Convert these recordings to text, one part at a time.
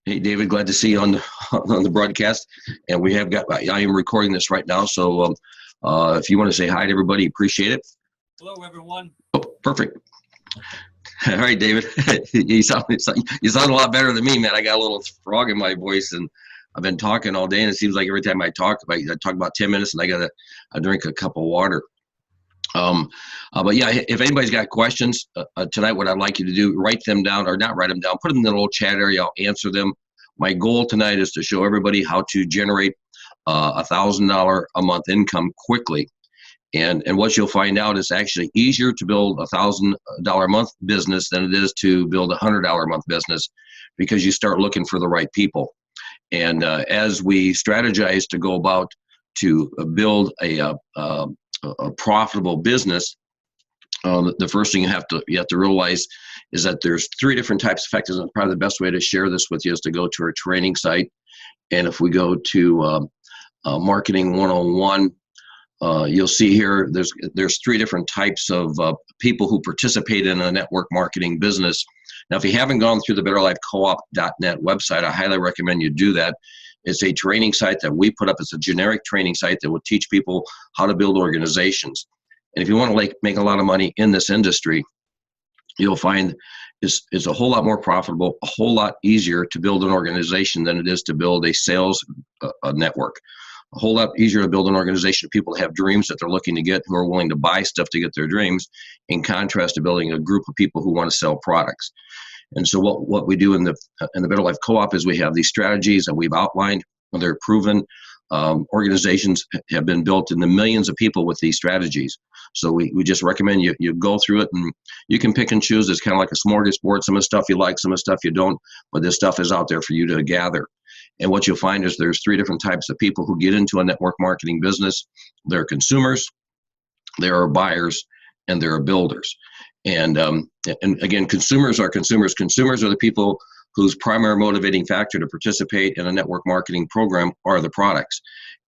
Hey, David, glad to see you on on the broadcast. And we have got, I am recording this right now. So if you want to say hi to everybody, appreciate it. Hello, everyone. Oh, perfect. All right, David, you sound a lot better than me, man. I got a little frog in my voice and I've been talking all day. And it seems like every time I talk about 10 minutes and I drink a cup of water. Um, but yeah, if anybody's got questions tonight, what I'd like you to do, write them down or not write them down, put them in the little chat area. I'll answer them. My goal tonight is to show everybody how to generate $1,000 a month income quickly. And what you'll find out is actually easier to build $1,000 a month business than it is to build $100 a month business because you start looking for the right people. And as we strategize to go about to build a profitable business, the first thing you have to realize is that there's three different types of factors. And probably the best way to share this with you is to go to our training site. And if we go to Marketing 101, you'll see here there's three different types of people who participate in a network marketing business. Now, if you haven't gone through the betterlifecoop.net website, I highly recommend you do that. It's a training site that we put up. It's a generic training site that will teach people how to build organizations. And if you want to make a lot of money in this industry, you'll find it's a whole lot more profitable, a whole lot easier to build an organization than it is to build a sales network. A whole lot easier to build an organization of people that have dreams that they're looking to get, who are willing to buy stuff to get their dreams, in contrast to building a group of people who want to sell products. And so what we do in the Better Life Co-op is we have these strategies that we've outlined. They're proven. Organizations have been built in the millions of people with these strategies. So we just recommend you go through it, and you can pick and choose. It's kind of like a smorgasbord. Some of the stuff you like, some of the stuff you don't, but this stuff is out there for you to gather. And what you'll find is there's three different types of people who get into a network marketing business. There are consumers, there are buyers, and there are builders. And again, consumers are consumers. Consumers are the people whose primary motivating factor to participate in a network marketing program are the products.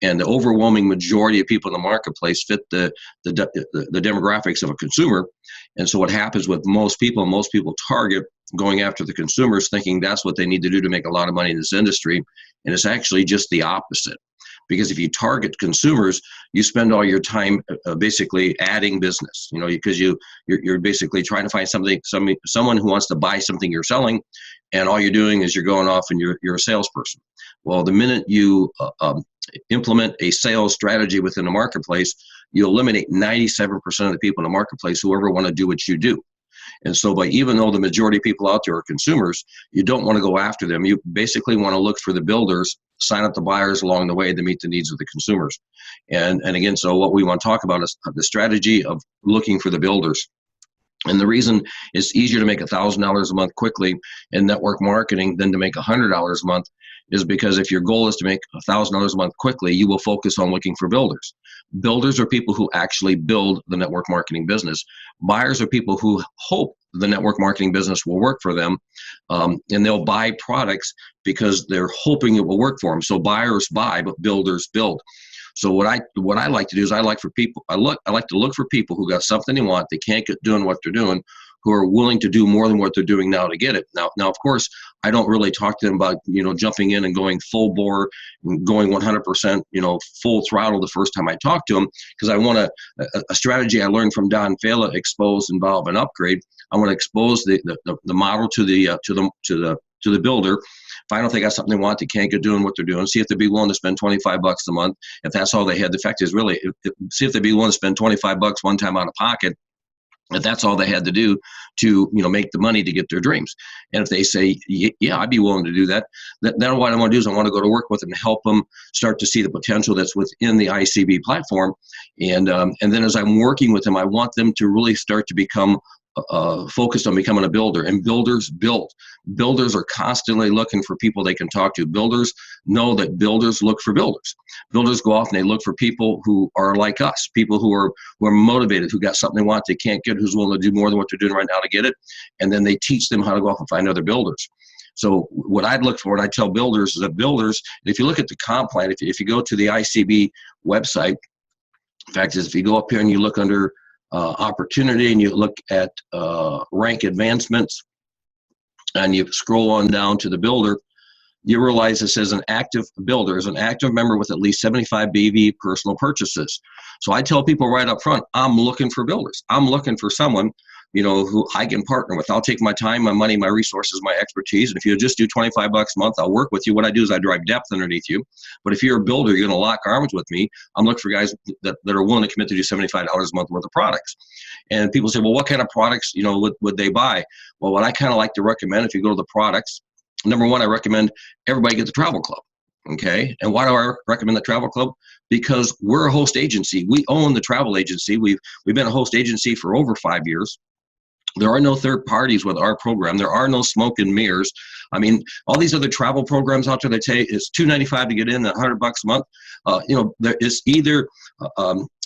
And the overwhelming majority of people in the marketplace fit the demographics of a consumer. And so what happens with most people target going after the consumers, thinking that's what they need to do to make a lot of money in this industry. And it's actually just the opposite. Because if you target consumers, you spend all your time basically adding business, because you're basically trying to find someone who wants to buy something you're selling, and all you're doing is you're going off and you're a salesperson. Well, the minute you implement a sales strategy within the marketplace, you eliminate 97% of the people in the marketplace who ever want to do what you do. And so even though the majority of people out there are consumers, you don't want to go after them. You basically want to look for the builders, sign up the buyers along the way to meet the needs of the consumers. And again, so what we want to talk about is the strategy of looking for the builders. And the reason it's easier to make $1,000 a month quickly in network marketing than to make $100 a month is because if your goal is to make $1,000 a month quickly, you will focus on looking for builders. Builders are people who actually build the network marketing business. Buyers are people who hope the network marketing business will work for them, and they'll buy products because they're hoping it will work for them. So buyers buy, but builders build. So what I like to do is I like to look for people who got something they want, they can't get doing what they're doing, who are willing to do more than what they're doing now to get it. Now, of course, I don't really talk to them about, jumping in and going full bore, going 100%, full throttle the first time I talk to them, because I want a strategy I learned from Don Fala: expose, involve, and upgrade. I want to expose the model to the builder. Find out if they got something they want, they can't get doing what they're doing. See if they'd be willing to spend $25 a month. If that's all they had, the fact is really, see if they'd be willing to spend $25 one time out of pocket. If that's all they had to do to, make the money to get their dreams. And if they say, yeah, I'd be willing to do that, then what I want to do is I want to go to work with them and help them start to see the potential that's within the iCB platform. And then as I'm working with them, I want them to really start to become focused on becoming a builder. And builders build. Builders are constantly looking for people they can talk to. Builders know that builders look for builders. Builders go off and they look for people who are like us, people who are motivated, who got something they want they can't get, who's willing to do more than what they're doing right now to get it. And then they teach them how to go off and find other builders. So what I'd look for, and I tell builders, is that builders, if you look at the comp plan, if you go to the iCB website, in fact, if you go up here and you look under opportunity and you look at rank advancements and you scroll on down to the builder, you realize this is an active builder, is an active member with at least 75 BV personal purchases. So I tell people right up front, I'm looking for builders. I'm looking for someone, you know, who I can partner with. I'll take my time, my money, my resources, my expertise. And if you just do 25 bucks a month, I'll work with you. What I do is I drive depth underneath you. But if you're a builder, you're going to lock arms with me. I'm looking for guys that are willing to commit to do $75 a month worth of products. And people say, well, what kind of products, you know, would they buy? Well, what I kind of like to recommend, if you go to the products, number one, I recommend everybody get the travel club. Okay. And why do I recommend the travel club? Because we're a host agency. We own the travel agency. We've been a host agency for over 5 years. There are no third parties with our program. There are no smoke and mirrors. I mean, all these other travel programs out there, they tell you it's $295 to get in, $100 a month. You know, there is either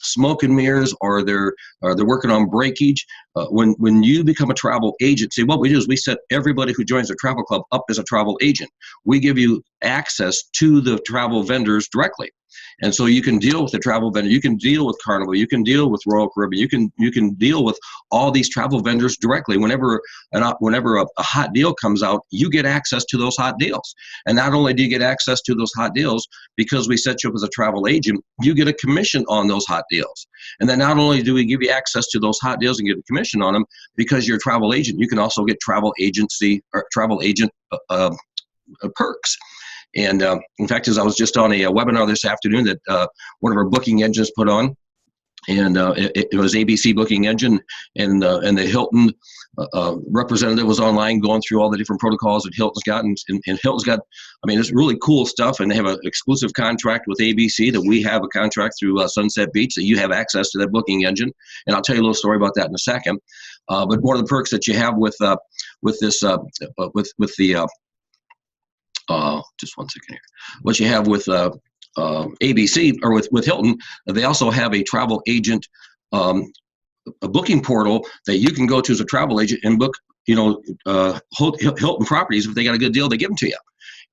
smoke and mirrors, or they're working on breakage. When you become a travel agent, see, what we do is we set everybody who joins the travel club up as a travel agent. We give you access to the travel vendors directly. And so you can deal with the travel vendor, you can deal with Carnival, you can deal with Royal Caribbean, you can deal with all these travel vendors directly. Whenever a hot deal comes out, you get access to those hot deals. And not only do you get access to those hot deals, because we set you up as a travel agent, you get a commission on those hot deals. And then not only do we give you access to those hot deals and get a commission on them, because you're a travel agent, you can also get travel agent perks. And in fact, as I was just on a webinar this afternoon that one of our booking engines put on, and it was ABC booking engine, and the Hilton representative was online going through all the different protocols that Hilton's got, and Hilton's got, I mean, it's really cool stuff, and they have an exclusive contract with ABC that we have a contract through Sunset Beach that you have access to that booking engine, and I'll tell you a little story about that in a second. But one of the perks that you have with just one second here. What you have with ABC, or with Hilton, they also have a travel agent a booking portal that you can go to as a travel agent and book, you know, Hilton properties. If they got a good deal, they give them to you.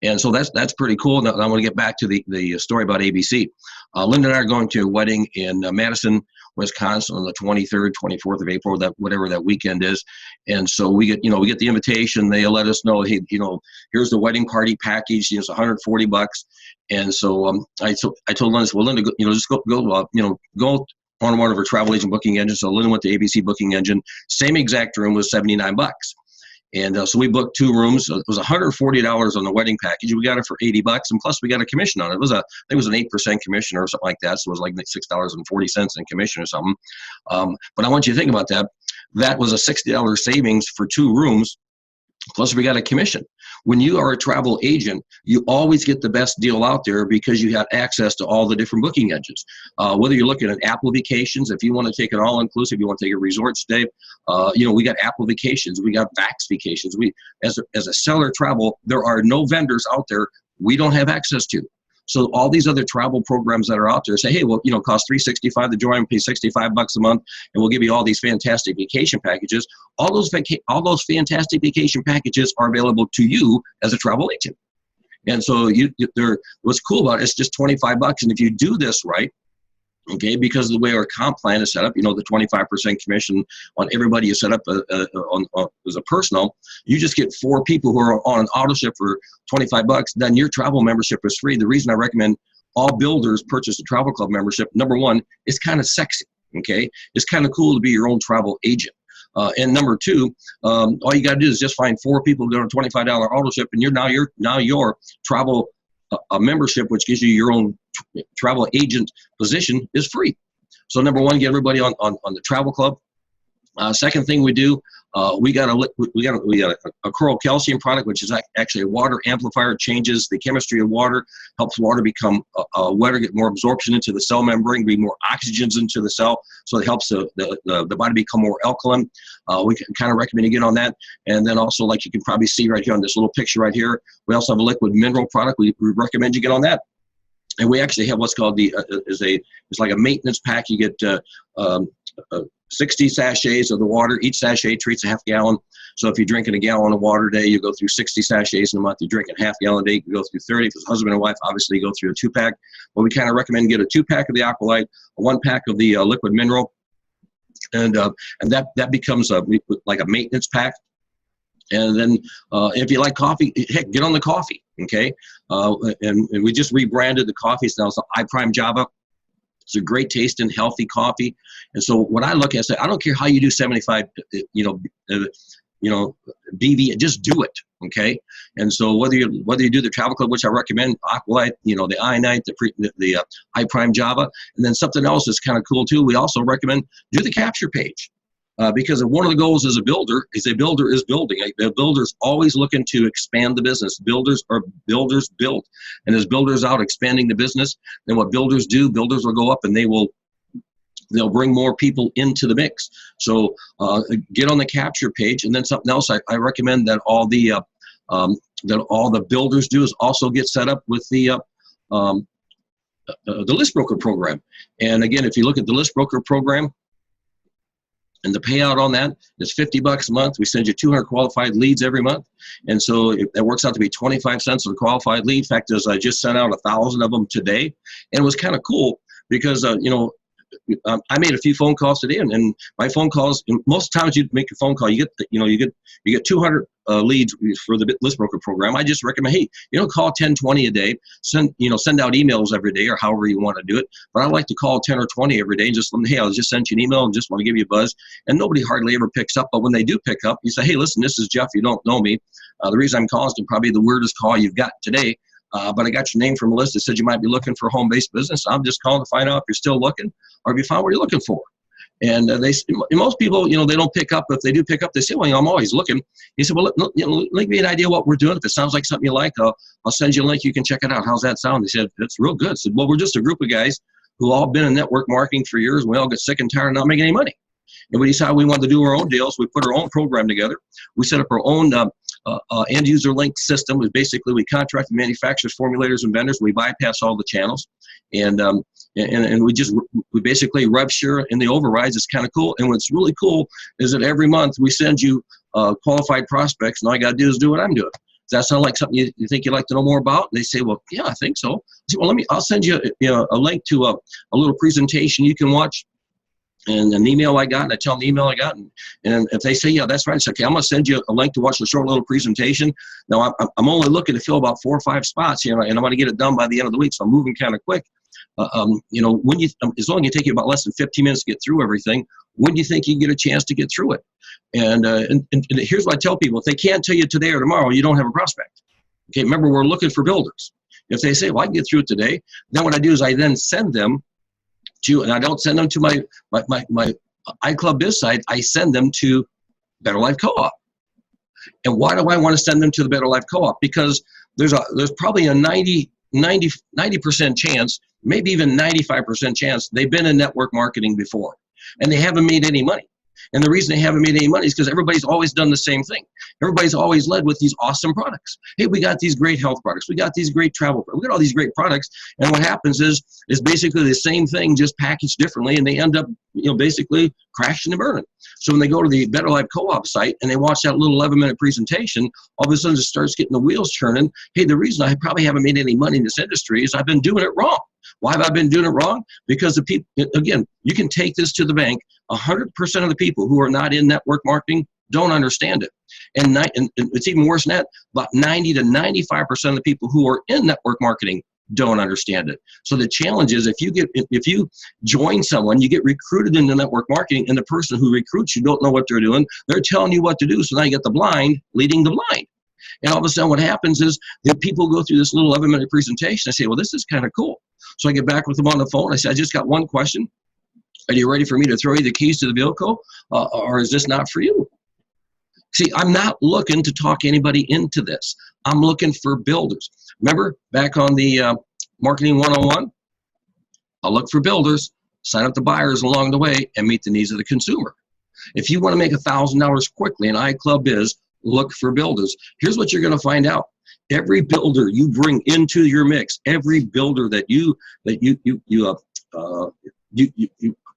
And so that's pretty cool. Now I want to get back to the story about ABC. Linda and I are going to a wedding in Madison, Wisconsin on the 23rd, 24th of April, whatever that weekend is. And so we get the invitation. They let us know, hey, you know, here's the wedding party package. It's $140. And so I told Linda, well, Linda, just go on one of our travel agent booking engines. So Linda went to ABC booking engine. Same exact room was $79. And so we booked 2 rooms. It was $140 on the wedding package. We got it for $80, and plus we got a commission on it. I think it was an 8% commission or something like that. So it was like $6.40 in commission or something. But I want you to think about that. That was a $60 savings for 2 rooms. Plus we got a commission. When you are a travel agent, you always get the best deal out there because you have access to all the different booking engines. Whether you're looking at Apple Vacations, if you want to take an all-inclusive, you want to take a resort stay, we got Apple Vacations, we got Vax Vacations. We, as a seller travel, there are no vendors out there we don't have access to. So all these other travel programs that are out there say, hey, well, it costs $365 to join, pay $65 a month, and we'll give you all these fantastic vacation packages. All those fantastic vacation packages are available to you as a travel agent. And so what's cool about it, it's just $25. And if you do this right, okay, because of the way our comp plan is set up, the 25% commission on everybody you set up as a personal, you just get 4 people who are on an auto ship for $25, then your travel membership is free. The reason I recommend all builders purchase a travel club membership, number one, it's kind of sexy, okay? It's kind of cool to be your own travel agent. And number 2, all you got to do is just find 4 people who go on a $25 auto ship, and your travel a membership, which gives you your own travel agent position, is free. So number 1, get everybody on the travel club. Second thing we do, we got a Coral Calcium product, which is actually a water amplifier. It changes the chemistry of water, helps water become wetter, get more absorption into the cell membrane, bring more oxygens into the cell, so it helps the body become more alkaline. We can kind of recommend you get on that. And then also, like you can probably see right here on this little picture right here, we also have a liquid mineral product. We recommend you get on that. And we actually have what's called it's like a maintenance pack. You get 60 sachets of the water. Each sachet treats a half gallon. So if you're drinking a gallon of water a day, you go through 60 sachets in a month. You're drinking half gallon a day, you go through 30. If it's husband and wife, obviously you go through a 2-pack. But we kind of recommend get a 2-pack of the Aqualyte, a 1-pack of the liquid mineral, and that becomes like a maintenance pack. And then if you like coffee, heck, get on the coffee, okay? And we just rebranded the coffees now. It's iPrime Java. It's a great tasting, healthy coffee. And so when I look at it, I say, I don't care how you do 75, BV, just do it, okay? And so whether you do the Travel Club, which I recommend, Aqualite, the iNight, the iPrime Java, and then something else that's kind of cool too. We also recommend do the capture page. Because one of the goals as a builder is building. A builder's always looking to expand the business. Builders build. And as builders out expanding the business, then what builders do, builders will go up and they'll bring more people into the mix. So get on the capture page. And then something else I recommend that all the builders do is also get set up with the list broker program. And again, if you look at the list broker program, and the payout on that is $50 a month. We send you 200 qualified leads every month. And so that works out to be 25 cents on a qualified lead. Fact is, I just sent out 1,000 of them today. And it was kind of cool because, I made a few phone calls today, and my phone calls, most times you make a phone call, you get 200 leads for the list broker program. I just recommend, hey, call 10, 20 a day, send out emails every day or however you want to do it. But I like to call 10 or 20 every day and just let them, hey, I just sent you an email and just want to give you a buzz. And nobody hardly ever picks up. But when they do pick up, you say, hey, listen, this is Jeff. You don't know me. The reason I'm calling is probably the weirdest call you've got today. But I got your name from a list that said you might be looking for a home-based business. I'm just calling to find out if you're still looking or if you found what you're looking for. And most people, they don't pick up. If they do pick up, they say, well, I'm always looking. He said, well, let me an idea what we're doing. If it sounds like something you like, I'll send you a link. You can check it out. How's that sound? He said, it's real good. I said, well, we're just a group of guys who all been in network marketing for years. And we all get sick and tired of not making any money. And we decided we wanted to do our own deals. We put our own program together. We set up our own end user link system. Was basically we contract manufacturers, formulators, and vendors. We bypass all the channels, and we basically rev share in the overrides. It's kind of cool. And what's really cool is that every month we send you qualified prospects, and all you got to do is do what I'm doing. Does that sound like something you think you'd like to know more about? And they say, well, yeah, I think so. I say, well, I'll send you a link to a little presentation you can watch. And an email I got, and I tell them the email I got, and if they say, yeah, that's right, I say, okay, I'm going to send you a link to watch the short little presentation. Now, I'm only looking to fill about 4 or 5 spots, and I want to get it done by the end of the week, so I'm moving kind of quick. As long as it takes you about less than 15 minutes to get through everything, when do you think you can get a chance to get through it? And here's what I tell people. If they can't tell you today or tomorrow, you don't have a prospect. Okay, remember, we're looking for builders. If they say, well, I can get through it today, then what I do is I then send them and I don't send them to my iClub Biz site. I send them to Better Life Co-op. And why do I want to send them to the Better Life Co-op? Because there's probably a 90% chance, maybe even 95% chance they've been in network marketing before and they haven't made any money. And the reason they haven't made any money is because everybody's always done the same thing. Everybody's always led with these awesome products. Hey, we got these great health products. We got these great travel products. We got all these great products. And what happens is basically the same thing, just packaged differently, and they end up, basically crashing and burning. So when they go to the Better Life Co-op site and they watch that little 11-minute presentation, all of a sudden it starts getting the wheels turning. Hey, the reason I probably haven't made any money in this industry is I've been doing it wrong. Why have I been doing it wrong? Because the people, again, you can take this to the bank. 100% of the people who are not in network marketing don't understand it. And it's even worse than that. About 90 to 95% of the people who are in network marketing don't understand it. So the challenge is if you join someone, you get recruited into network marketing, and the person who recruits you don't know what they're doing. They're telling you what to do. So now you get the blind leading the blind. And all of a sudden what happens is that people go through this little 11-minute presentation. I say, well, this is kind of cool. So I get back with them on the phone. I say, I just got one question. Are you ready for me to throw you the keys to the vehicle, or is this not for you? See, I'm not looking to talk anybody into this. I'm looking for builders. Remember, back on the Marketing 101, I'll look for builders, sign up the buyers along the way, and meet the needs of the consumer. If you want to make $1,000 quickly in iClub Biz, look for builders. Here's what you're going to find out. Every builder you bring into your mix, every builder that you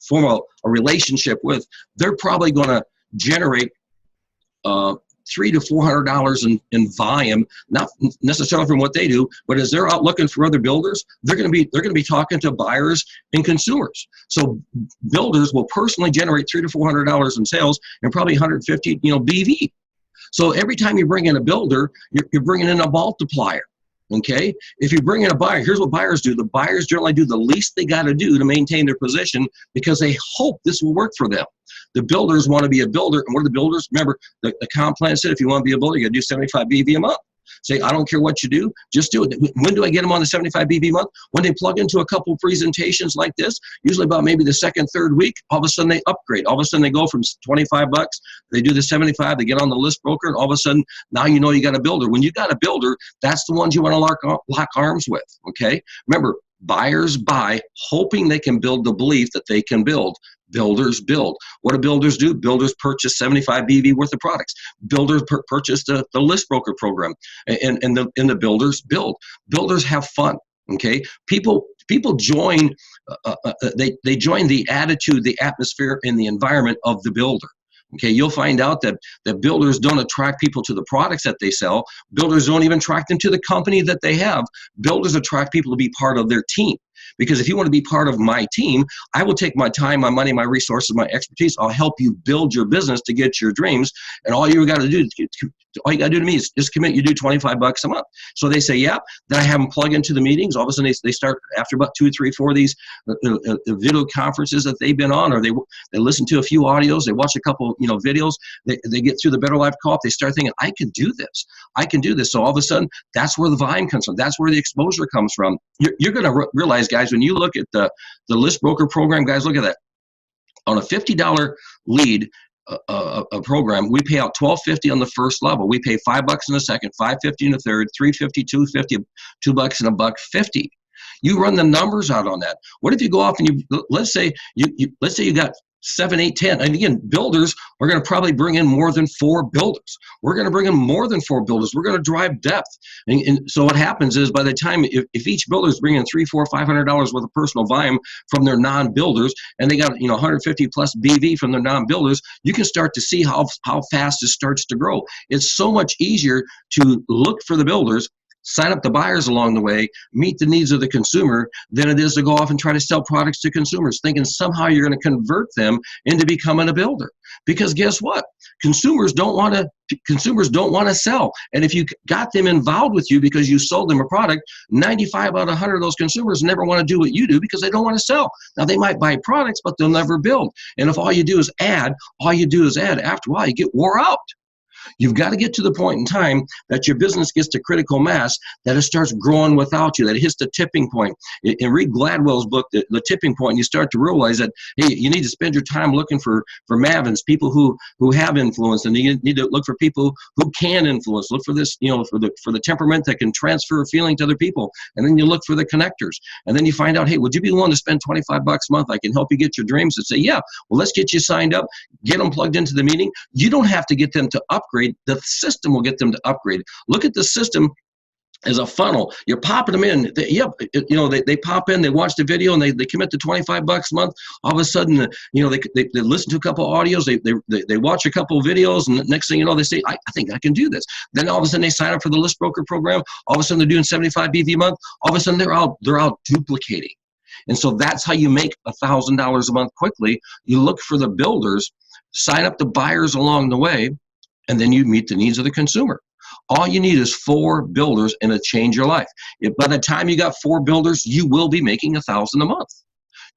form a relationship with, they're probably going to generate $300 to $400 in volume, not necessarily from what they do, but as they're out looking for other builders, they're going to be talking to buyers and consumers. So builders will personally generate $300 to $400 in sales and probably 150, BV. So every time you bring in a builder, you're bringing in a multiplier. Okay, if you bring in a buyer, here's what buyers do. The buyers generally do the least they got to do to maintain their position because they hope this will work for them. The builders want to be a builder, and what are the builders? Remember, the comp plan said if you want to be a builder, you got to do 75 BV a month. Say, I don't care what you do, just do it. When do I get them on the 75 BV month? When they plug into a couple presentations like this, usually about maybe the second, third week, all of a sudden they upgrade. All of a sudden they go from 25 bucks, they do the 75, they get on the list broker, and all of a sudden now you know you got a builder. When you got a builder, that's the ones you want to lock arms with, okay? Remember, buyers buy hoping they can build the belief that they can build. Builders build. What do builders do? Builders purchase 75 BV worth of products. Builders purchase the list broker program, and the builders build. Builders have fun. Okay, people join. They join the attitude, the atmosphere, and the environment of the builder. Okay, you'll find out that builders don't attract people to the products that they sell. Builders don't even attract them to the company that they have. Builders attract people to be part of their team. Because if you want to be part of my team, I will take my time, my money, my resources, my expertise. I'll help you build your business to get your dreams. And all you got to do to me is just commit. You do 25 bucks a month. So they say, yeah. Then I have them plug into the meetings. All of a sudden they start after about 2, 3, 4 of these video conferences that they've been on, or they listen to a few audios. They watch a couple videos. They get through the Better Life Co-op. They start thinking, I can do this. I can do this. So all of a sudden, that's where the volume comes from. That's where the exposure comes from. You're going to realize, guys, when you look at the list broker program, guys, look at that. On a $50 lead a program, we pay out $12.50 on the first level. We pay $5 in the second, $5.50 in the third, $3.50, $2.50, $2 and $1.50. You run the numbers out on that. What if you go off and let's say you got 7, 8, 10. And again, builders are going to probably bring in more than 4 builders. We're going to bring in more than 4 builders. We're going to drive depth. And so what happens is by the time, if each builder is bringing $300, $400, $500 worth of personal volume from their non-builders, and they got 150 plus BV from their non-builders, you can start to see how fast it starts to grow. It's so much easier to look for the builders, sign up the buyers along the way, meet the needs of the consumer, than it is to go off and try to sell products to consumers, thinking somehow you're going to convert them into becoming a builder. Because guess what? Consumers don't want to sell. And if you got them involved with you because you sold them a product, 95 out of 100 of those consumers never want to do what you do because they don't want to sell. Now, they might buy products, but they'll never build. And if all you do is add, after a while, you get wore out. You've got to get to the point in time that your business gets to critical mass, that it starts growing without you, that it hits the tipping point. And read Gladwell's book, The Tipping Point, and you start to realize that, hey, you need to spend your time looking for Mavins, people who have influence, and you need to look for people who can influence. Look for this, for the temperament that can transfer a feeling to other people. And then you look for the connectors. And then you find out, hey, would you be willing to spend 25 bucks a month? I can help you get your dreams. And say, yeah, well, let's get you signed up, get them plugged into the meeting. You don't have to get them to upgrade. The system will get them to upgrade. Look at the system as a funnel. You're popping them in. They pop in, they watch the video, and they commit to 25 bucks a month. All of a sudden, they listen to a couple of audios, they watch a couple of videos, and the next thing you know, they say, I think I can do this. Then all of a sudden, they sign up for the list broker program. All of a sudden, they're doing 75 BV a month. All of a sudden, they're out duplicating. And so that's how you make $1,000 a month quickly. You look for the builders, sign up the buyers along the way, and then you meet the needs of the consumer. All you need is 4 builders, and it'll change your life. If by the time you got 4 builders, you will be making $1,000 a month.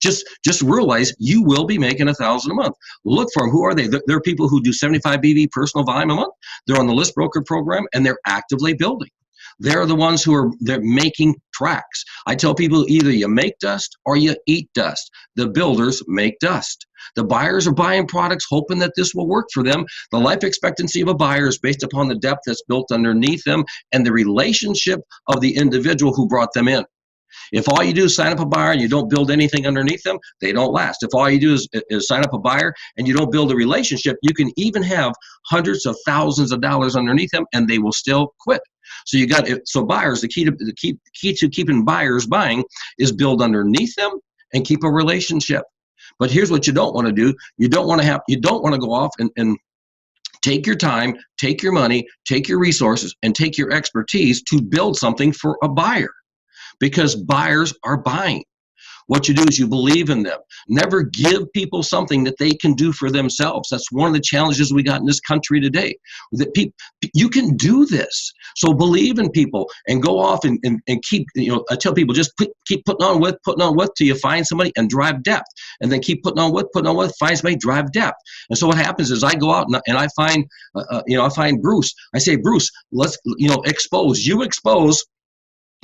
Just realize you will be making $1,000 a month. Look for them. Who are they? There are people who do 75 BV personal volume a month. They're on the list broker program, and they're actively building. They're the ones they're making tracks. I tell people, either you make dust or you eat dust. The builders make dust. The buyers are buying products hoping that this will work for them. The life expectancy of a buyer is based upon the depth that's built underneath them and the relationship of the individual who brought them in. If all you do is sign up a buyer and you don't build anything underneath them, they don't last. If all you do is sign up a buyer and you don't build a relationship, you can even have hundreds of thousands of dollars underneath them and they will still quit. So buyers, the key to keeping buyers buying is build underneath them and keep a relationship. But here's what you don't want to do. You don't want to go off and take your time, take your money, take your resources, and take your expertise to build something for a buyer, because buyers are buying. What you do is you believe in them. Never give people something that they can do for themselves. That's one of the challenges we got in this country today. That people, you can do this. So believe in people and go off and keep, I tell people just keep putting on width till you find somebody and drive depth. And then keep putting on width, find somebody, drive depth. And so what happens is I go out and I find, I find Bruce. I say, Bruce, let's, expose. You expose.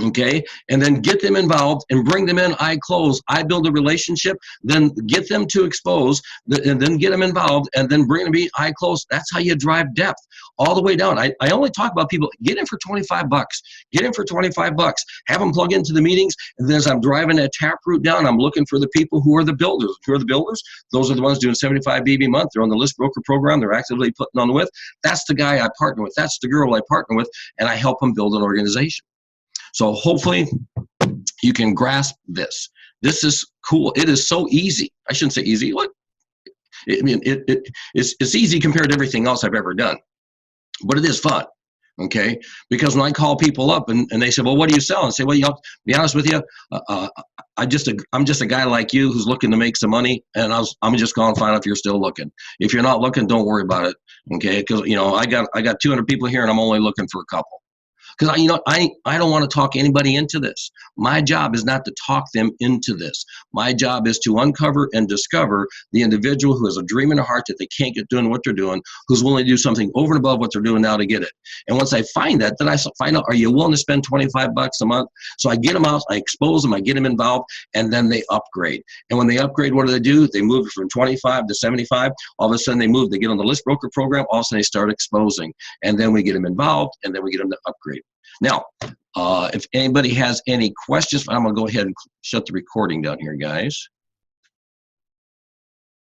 Okay, and then get them involved and bring them in. I close. I build a relationship, then get them to expose, and then get them involved, and then bring them to me. I close. That's how you drive depth all the way down. I only talk about people. Get in for $25. Get in for $25. Have them plug into the meetings, and then as I'm driving that taproot down, I'm looking for the people who are the builders. Who are the builders? Those are the ones doing 75 BB a month. They're on the list broker program. They're actively putting on the width. That's the guy I partner with. That's the girl I partner with, and I help them build an organization. So hopefully you can grasp this. This is cool. It is so easy. I shouldn't say easy. Look, it's easy compared to everything else I've ever done, but it is fun. Okay, because when I call people up and they say, well, what do you sell? And I say, well, to be honest with you, I'm just a guy like you who's looking to make some money, and I'm just going to find out if you're still looking. If you're not looking, don't worry about it. Okay, because I got 200 people here, and I'm only looking for a couple. Because I don't want to talk anybody into this. My job is not to talk them into this. My job is to uncover and discover the individual who has a dream in their heart that they can't get doing what they're doing, who's willing to do something over and above what they're doing now to get it. And once I find that, then I find out, are you willing to spend $25 a month? So I get them out, I expose them, I get them involved, and then they upgrade. And when they upgrade, what do? They move from 25 to 75. All of a sudden they get on the list broker program. All of a sudden they start exposing. And then we get them involved, and then we get them to upgrade. Now, if anybody has any questions, I'm going to go ahead and shut the recording down here, guys.